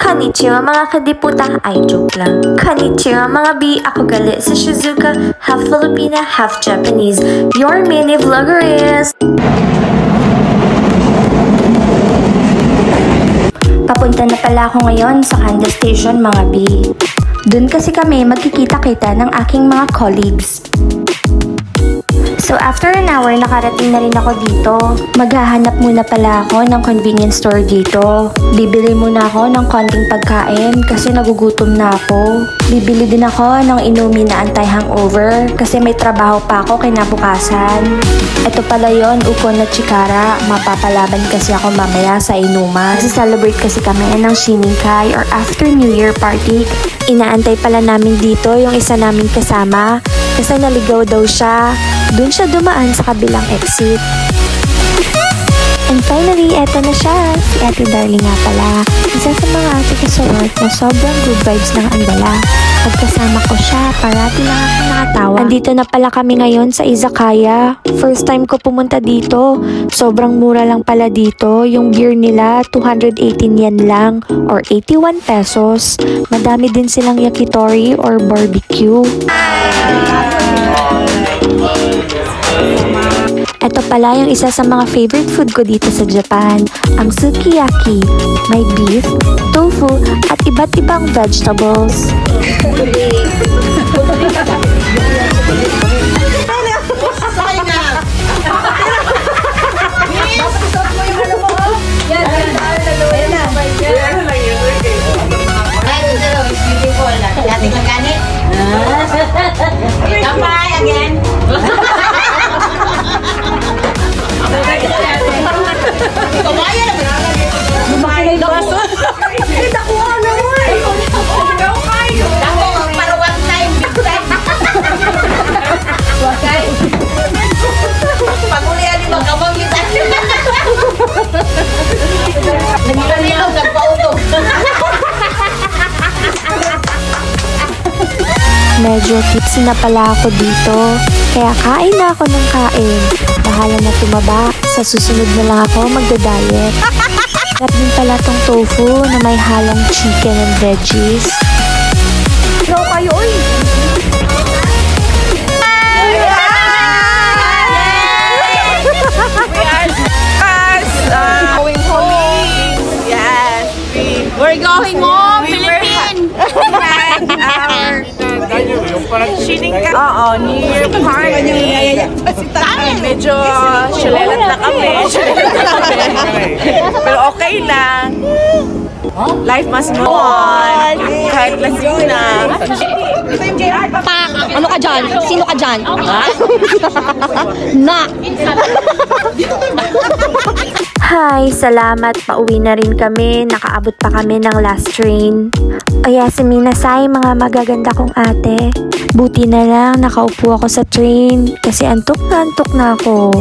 Konnichiwa mga kadiputa, ay joke lang. Konnichiwa mga B, ako galit sa Shizuka, half Filipina, half Japanese. Your mini vlogger is... Papunta na pala ako ngayon sa Kanda Station mga B. Doon kasi kami magkikita-kita ng aking mga colleagues. So after an hour, nakarating na rin ako dito. Maghahanap muna pala ako ng convenience store dito. Bibili muna ako ng konting pagkain kasi nagugutom na ako. Bibili din ako ng inumin na anti-hangover kasi may trabaho pa ako kinabukasan. Ito pala yon, uko na chikara. Mapapalaban kasi ako mamaya sa inuman. Celebrate kasi kami ng Shininkai or after New Year party. Inaantay pala namin dito yung isa naming kasama kasi naligaw daw siya. Doon siya dumaan sa kabilang exit. And finally, eto na siya. Si Ate Darling nga pala. Isa sa mga ate ko sa work na sobrang good vibes ng andala. Pagkasama ko siya, parati lang ako nakatawa. Andito na pala kami ngayon sa izakaya. First time ko pumunta dito. Sobrang mura lang pala dito. Yung beer nila, 218 yen lang or 81 pesos. Madami din silang yakitori or barbecue. Ito pala yung isa sa mga favorite food ko dito sa Japan, ang sukiyaki. May beef, tofu, at iba't ibang vegetables. Medyo tipsy na pala ako dito, kaya kain na ako ng kain. Bahala na tumaba, sa susunod na lang ako magda-diet. Sarap din pala tong tofu na may halong chicken and veggies. Hello kayo, oy! Going home. Yes, we're going home, Philippines. Shininkai. Oo, New Year party. Medyo shulelat na kami. Pero okay lang. Life must go on. Kahit lasing na. Pak! Ano ka dyan? Sino ka dyan? Na! Hi! Salamat! Pauwi na rin kami. Nakaabot pa kami ng last train. Oyaseminasai mga magaganda kong ate. Buti na lang nakaupo ako sa train kasi antok na ako.